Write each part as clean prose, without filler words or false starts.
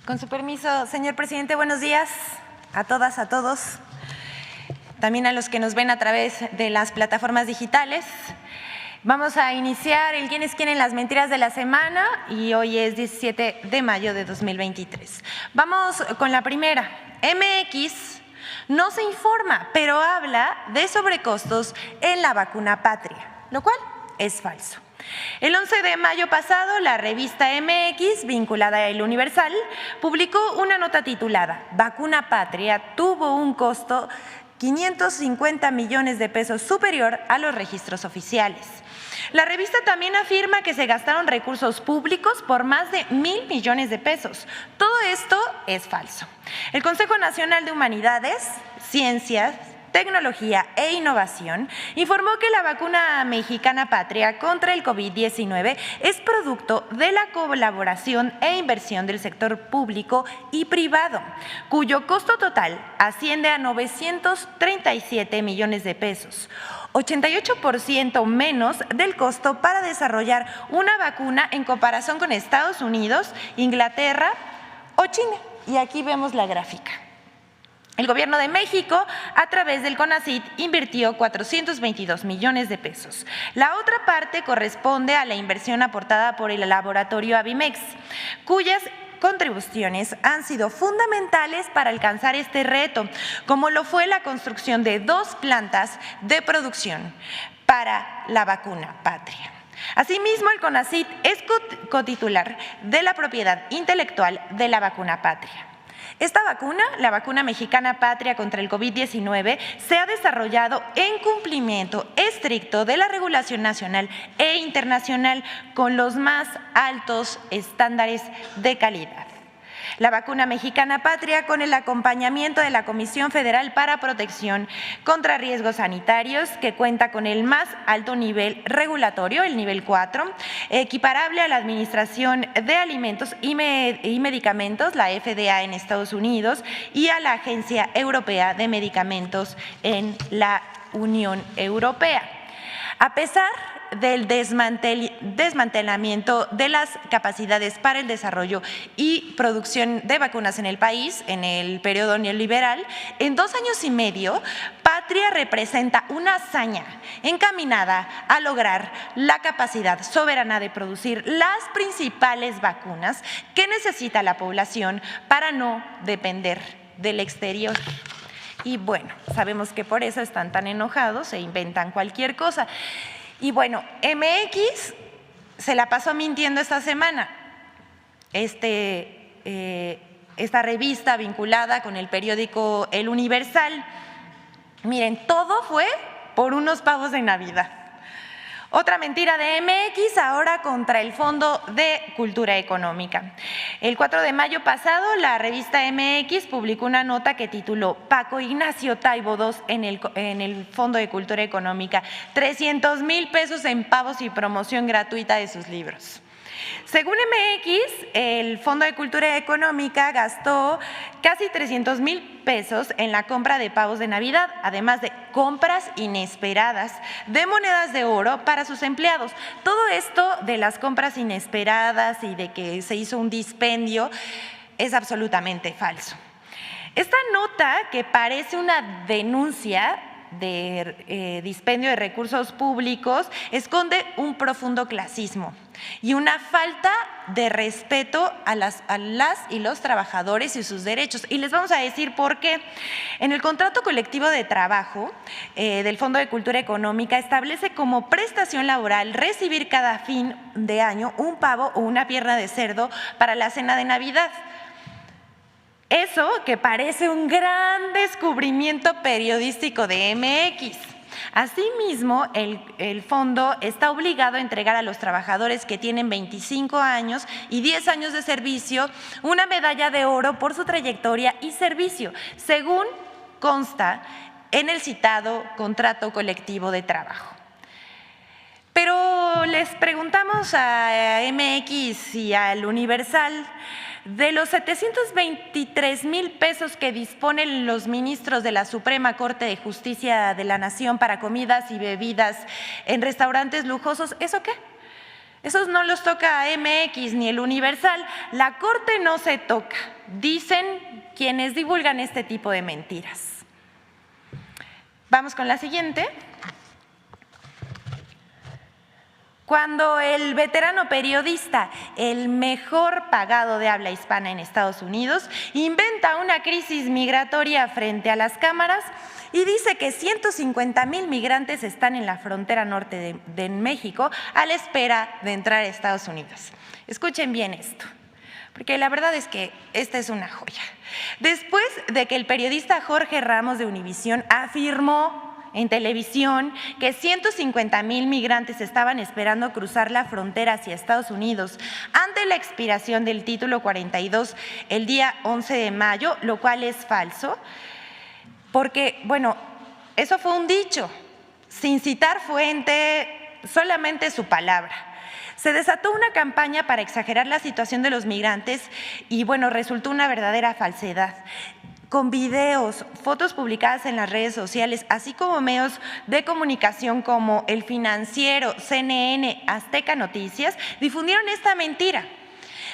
Con su permiso, señor presidente, buenos días a todas, a todos, también a los que nos ven a través de las plataformas digitales. Vamos a iniciar el ¿Quién es quién en las mentiras de la semana? Y hoy es 17 de mayo de 2023. Vamos con la primera. MX no se informa, pero habla de sobrecostos en la vacuna Patria, lo cual es falso. El 11 de mayo pasado, la revista MX, vinculada a El Universal, publicó una nota titulada «Vacuna Patria tuvo un costo 550 millones de pesos superior a los registros oficiales». La revista también afirma que se gastaron recursos públicos por más de 1,000 millones de pesos. Todo esto es falso. El Consejo Nacional de Humanidades, Ciencias, Tecnología e Innovación informó que la vacuna mexicana Patria contra el COVID-19 es producto de la colaboración e inversión del sector público y privado, cuyo costo total asciende a 937 millones de pesos, 88% menos del costo para desarrollar una vacuna en comparación con Estados Unidos, Inglaterra o China. Y aquí vemos la gráfica. El Gobierno de México, a través del CONACYT, invirtió 422 millones de pesos. La otra parte corresponde a la inversión aportada por el laboratorio Avimex, cuyas contribuciones han sido fundamentales para alcanzar este reto, como lo fue la construcción de 2 plantas de producción para la vacuna Patria. Asimismo, el CONACYT es cotitular de la propiedad intelectual de la vacuna Patria. Esta vacuna, la vacuna mexicana Patria contra el COVID-19, se ha desarrollado en cumplimiento estricto de la regulación nacional e internacional con los más altos estándares de calidad. La vacuna mexicana Patria, con el acompañamiento de la Comisión Federal para Protección contra Riesgos Sanitarios, que cuenta con el más alto nivel regulatorio, el nivel 4, equiparable a la Administración de Alimentos y Medicamentos, la FDA en Estados Unidos, y a la Agencia Europea de Medicamentos en la Unión Europea. A pesar del desmantelamiento de las capacidades para el desarrollo y producción de vacunas en el país en el periodo neoliberal, en 2 años y medio, Patria representa una hazaña encaminada a lograr la capacidad soberana de producir las principales vacunas que necesita la población para no depender del exterior. Y bueno, sabemos que por eso están tan enojados e inventan cualquier cosa. Y bueno, MX se la pasó mintiendo esta semana. Esta revista vinculada con el periódico El Universal. Miren, todo fue por unos pavos de Navidad. Otra mentira de MX ahora contra el Fondo de Cultura Económica. El 4 de mayo pasado, la revista MX publicó una nota que tituló «Paco Ignacio Taibo II en el Fondo de Cultura Económica, 300,000 pesos en pavos y promoción gratuita de sus libros». Según MX, el Fondo de Cultura Económica gastó casi 300,000 pesos en la compra de pavos de Navidad, además de compras inesperadas de monedas de oro para sus empleados. Todo esto de las compras inesperadas y de que se hizo un dispendio es absolutamente falso. Esta nota, que parece una denuncia de dispendio de recursos públicos, esconde un profundo clasismo y una falta de respeto a las y los trabajadores y sus derechos. Y les vamos a decir por qué. En el contrato colectivo de trabajo del Fondo de Cultura Económica establece como prestación laboral recibir cada fin de año un pavo o una pierna de cerdo para la cena de Navidad. Eso que parece un gran descubrimiento periodístico de MX. Asimismo, el fondo está obligado a entregar a los trabajadores que tienen 25 años y 10 años de servicio una medalla de oro por su trayectoria y servicio, según consta en el citado contrato colectivo de trabajo. Pero les preguntamos a MX y al Universal, de los 723,000 pesos que disponen los ministros de la Suprema Corte de Justicia de la Nación para comidas y bebidas en restaurantes lujosos, ¿eso qué? Esos no los toca MX ni el Universal. La Corte no se toca, dicen quienes divulgan este tipo de mentiras. Vamos con la siguiente. Cuando el veterano periodista, el mejor pagado de habla hispana en Estados Unidos, inventa una crisis migratoria frente a las cámaras y dice que 150,000 migrantes están en la frontera norte de México a la espera de entrar a Estados Unidos. Escuchen bien esto, porque la verdad es que esta es una joya. Después de que el periodista Jorge Ramos de Univisión afirmó en televisión que 150,000 migrantes estaban esperando cruzar la frontera hacia Estados Unidos ante la expiración del título 42 el día 11 de mayo, lo cual es falso, porque, bueno, eso fue un dicho, sin citar fuente, solamente su palabra. Se desató una campaña para exagerar la situación de los migrantes y, bueno, resultó una verdadera falsedad. Con videos, fotos publicadas en las redes sociales, así como medios de comunicación como El Financiero, CNN, Azteca Noticias, difundieron esta mentira.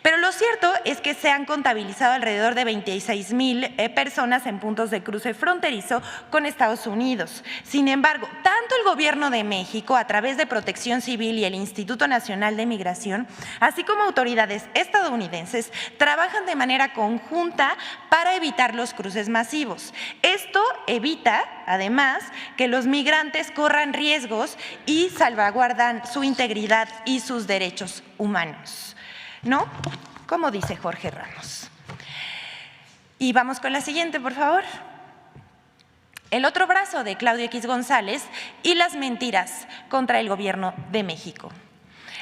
Pero lo cierto es que se han contabilizado alrededor de 26,000 personas en puntos de cruce fronterizo con Estados Unidos. Sin embargo, tanto el Gobierno de México, a través de Protección Civil y el Instituto Nacional de Migración, así como autoridades estadounidenses, trabajan de manera conjunta para evitar los cruces masivos. Esto evita, además, que los migrantes corran riesgos y salvaguardan su integridad y sus derechos humanos, ¿no? Como dice Jorge Ramos. Y vamos con la siguiente, por favor. El otro brazo de Claudio X González y las mentiras contra el Gobierno de México.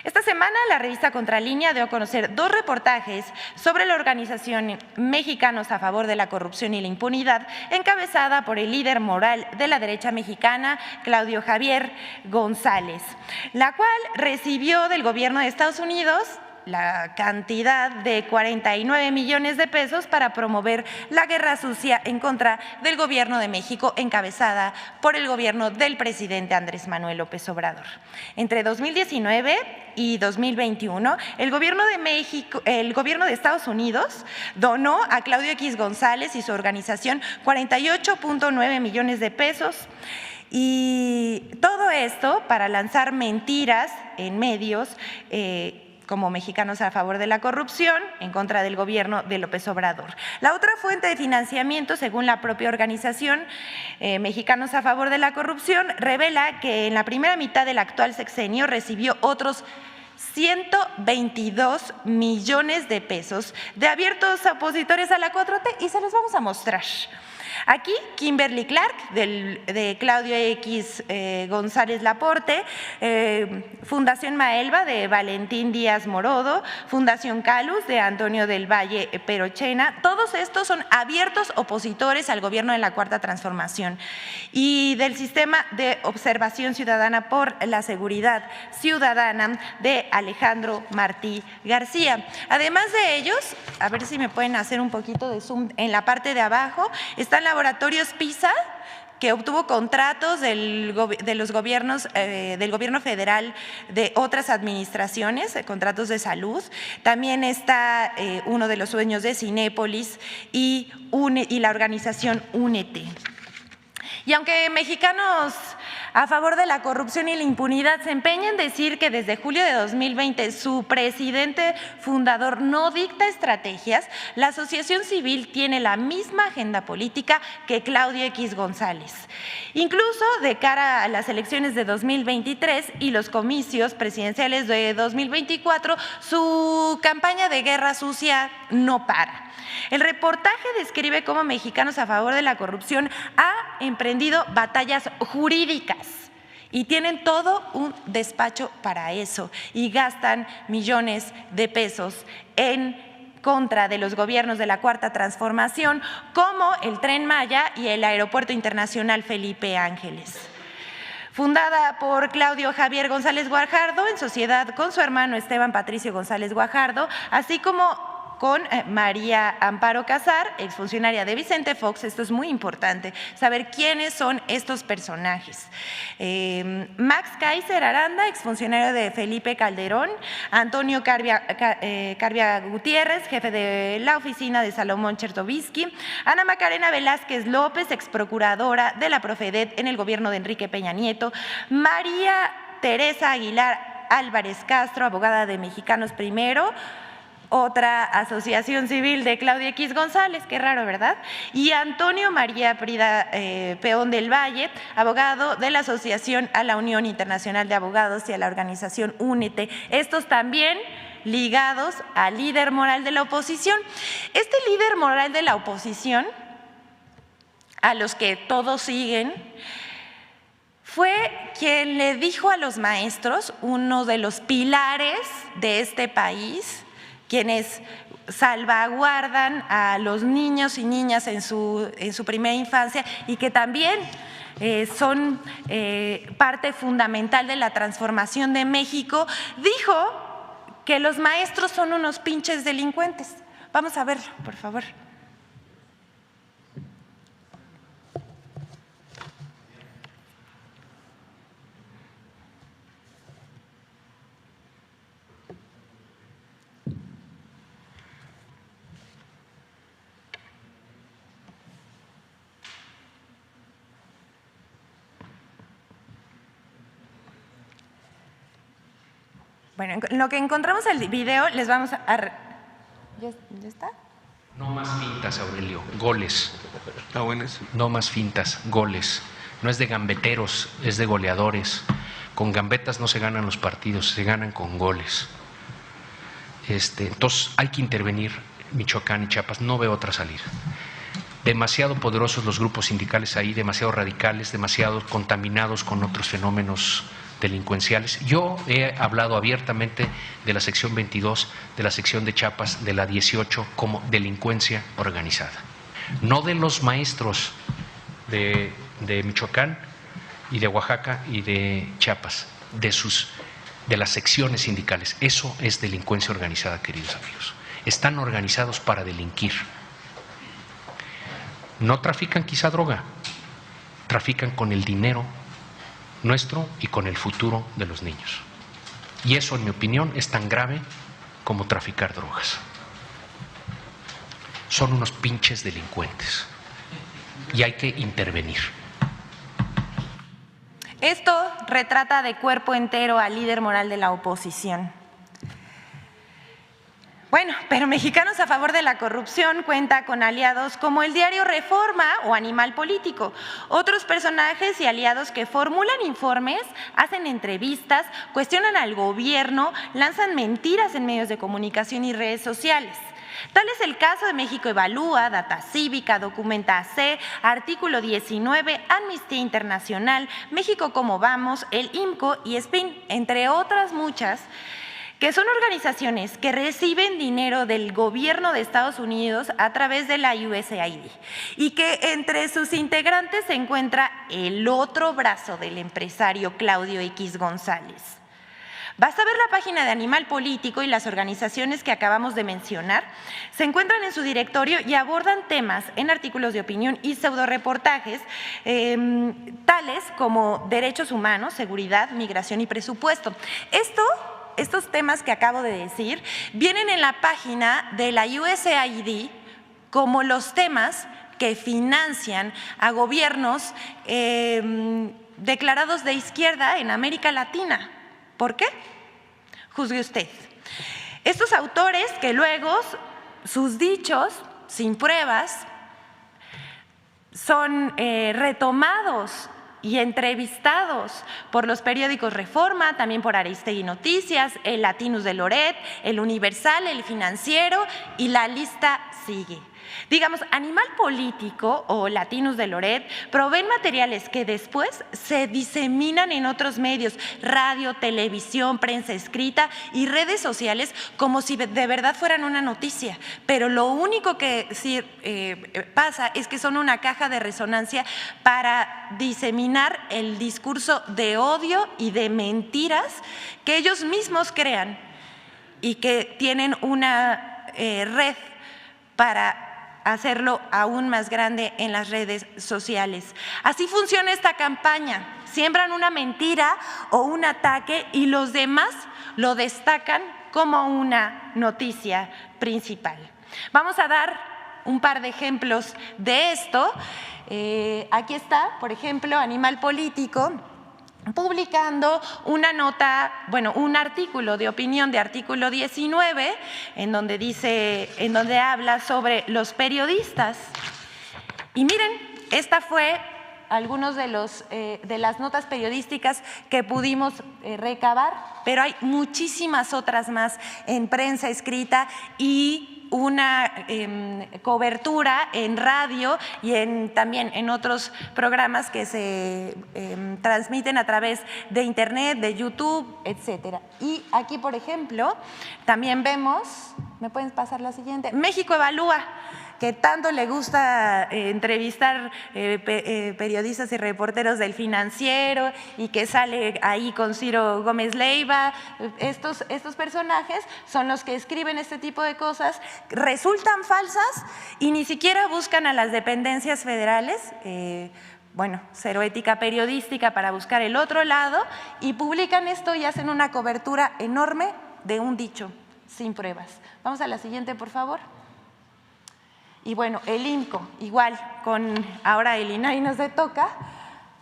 Esta semana la revista Contralínea dio a conocer 2 reportajes sobre la organización Mexicanos a favor de la corrupción y la impunidad, encabezada por el líder moral de la derecha mexicana, Claudio Javier González, la cual recibió del Gobierno de Estados Unidos la cantidad de 49 millones de pesos para promover la guerra sucia en contra del Gobierno de México, encabezada por el gobierno del presidente Andrés Manuel López Obrador. Entre 2019 y 2021, el Gobierno de Estados Unidos donó a Claudio X González y su organización 48.9 millones de pesos. Y todo esto para lanzar mentiras en medios como Mexicanos a favor de la corrupción, en contra del gobierno de López Obrador. La otra fuente de financiamiento, según la propia organización Mexicanos a favor de la corrupción, revela que en la primera mitad del actual sexenio recibió otros 122 millones de pesos de abiertos opositores a la 4T y se los vamos a mostrar. Aquí, Kimberly Clark, de Claudio X González Laporte, Fundación Maelba, de Valentín Díaz Morodo, Fundación Calus, de Antonio del Valle Perochena. Todos estos son abiertos opositores al gobierno de la Cuarta Transformación y del Sistema de Observación Ciudadana por la Seguridad Ciudadana de Alejandro Martí García. Además de ellos, a ver si me pueden hacer un poquito de zoom en la parte de abajo, están Laboratorios PISA, que obtuvo contratos de los gobiernos, del gobierno federal, de otras administraciones, contratos de salud. También está uno de los dueños de Cinépolis y la organización Únete. Y aunque Mexicanos a favor de la corrupción y la impunidad se empeña en decir que desde julio de 2020 su presidente fundador no dicta estrategias, la asociación civil tiene la misma agenda política que Claudio X González. Incluso de cara a las elecciones de 2023 y los comicios presidenciales de 2024, su campaña de guerra sucia no para. El reportaje describe cómo Mexicanos a favor de la corrupción ha emprendido batallas jurídicas y tienen todo un despacho para eso y gastan millones de pesos en contra de los gobiernos de la Cuarta Transformación, como el Tren Maya y el Aeropuerto Internacional Felipe Ángeles. Fundada por Claudio Javier González Guajardo en sociedad con su hermano Esteban Patricio González Guajardo, así como con María Amparo Casar, exfuncionaria de Vicente Fox. Esto es muy importante, saber quiénes son estos personajes. Max Kaiser Aranda, exfuncionario de Felipe Calderón, Antonio Carbia Gutiérrez, jefe de la oficina de Salomón Chertovisky, Ana Macarena Velázquez López, exprocuradora de la Profedet en el gobierno de Enrique Peña Nieto, María Teresa Aguilar Álvarez Castro, abogada de Mexicanos Primero, otra asociación civil de Claudia X González, qué raro, ¿verdad? Y Antonio María Prida Peón del Valle, abogado de la Asociación a la Unión Internacional de Abogados y a la organización Únete. Estos también ligados al líder moral de la oposición. Este líder moral de la oposición, a los que todos siguen, fue quien le dijo a los maestros, uno de los pilares de este país, quienes salvaguardan a los niños y niñas en su primera infancia y que también son parte fundamental de la transformación de México, dijo que los maestros son unos pinches delincuentes. Vamos a verlo, por favor. Bueno, en lo que encontramos el video, les vamos a… ¿Ya está? No más fintas, Aurelio, goles. Ah, bueno, eso. No más fintas, goles. No es de gambeteros, es de goleadores. Con gambetas no se ganan los partidos, se ganan con goles. Entonces hay que intervenir Michoacán y Chiapas, no veo otra salida. Demasiado poderosos los grupos sindicales ahí, demasiado radicales, demasiado contaminados con otros fenómenos delincuenciales. Yo he hablado abiertamente de la sección 22, de la sección de Chiapas, de la 18 como delincuencia organizada. No de los maestros de Michoacán y de Oaxaca y de Chiapas, de las secciones sindicales. Eso es delincuencia organizada, queridos amigos. Están organizados para delinquir. No trafican quizá droga, trafican con el dinero nuestro y con el futuro de los niños. Y eso, en mi opinión, es tan grave como traficar drogas. Son unos pinches delincuentes y hay que intervenir. Esto retrata de cuerpo entero al líder moral de la oposición. Bueno, pero Mexicanos a favor de la corrupción cuenta con aliados como el diario Reforma o Animal Político, otros personajes y aliados que formulan informes, hacen entrevistas, cuestionan al gobierno, lanzan mentiras en medios de comunicación y redes sociales. Tal es el caso de México Evalúa, Data Cívica, Documenta AC, Artículo 19, Amnistía Internacional, México Cómo Vamos, el IMCO y SPIN, entre otras muchas, que son organizaciones que reciben dinero del gobierno de Estados Unidos a través de la USAID y que entre sus integrantes se encuentra el otro brazo del empresario Claudio X González. Basta ver la página de Animal Político y las organizaciones que acabamos de mencionar se encuentran en su directorio y abordan temas en artículos de opinión y pseudoreportajes tales como derechos humanos, seguridad, migración y presupuesto. Estos temas que acabo de decir vienen en la página de la USAID como los temas que financian a gobiernos declarados de izquierda en América Latina. ¿Por qué? Juzgue usted. Estos autores que luego sus dichos, sin pruebas, son retomados y entrevistados por los periódicos Reforma, también por Aristegui Noticias, el Latinus de Loret, el Universal, el Financiero y la lista sigue. Digamos, Animal Político o Latinus de Loret proveen materiales que después se diseminan en otros medios, radio, televisión, prensa escrita y redes sociales como si de verdad fueran una noticia. Pero lo único que sí pasa es que son una caja de resonancia para diseminar el discurso de odio y de mentiras que ellos mismos crean y que tienen una red para hacerlo aún más grande en las redes sociales. Así funciona esta campaña. Siembran una mentira o un ataque y los demás lo destacan como una noticia principal. Vamos a dar un par de ejemplos de esto. Aquí está, por ejemplo, Animal Político, publicando una nota, bueno, un artículo de opinión de artículo 19, en donde habla sobre los periodistas. Y miren, esta fue algunos de las notas periodísticas que pudimos recabar, pero hay muchísimas otras más en prensa escrita y una cobertura en radio y también en otros programas que se transmiten a través de Internet, de YouTube, etcétera. Y aquí, por ejemplo, también vemos, ¿me pueden pasar la siguiente? México Evalúa, que tanto le gusta entrevistar periodistas y reporteros del Financiero y que sale ahí con Ciro Gómez Leiva. Estos personajes son los que escriben este tipo de cosas, resultan falsas y ni siquiera buscan a las dependencias federales, bueno, Cero Ética Periodística para buscar el otro lado, y publican esto y hacen una cobertura enorme de un dicho sin pruebas. Vamos a la siguiente, por favor. Y bueno, el INCO, igual, con ahora el INAI nos toca,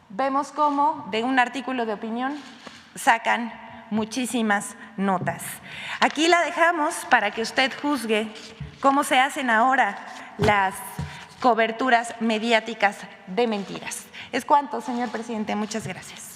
vemos cómo de un artículo de opinión sacan muchísimas notas. Aquí la dejamos para que usted juzgue cómo se hacen ahora las coberturas mediáticas de mentiras. Es cuanto, señor presidente. Muchas gracias.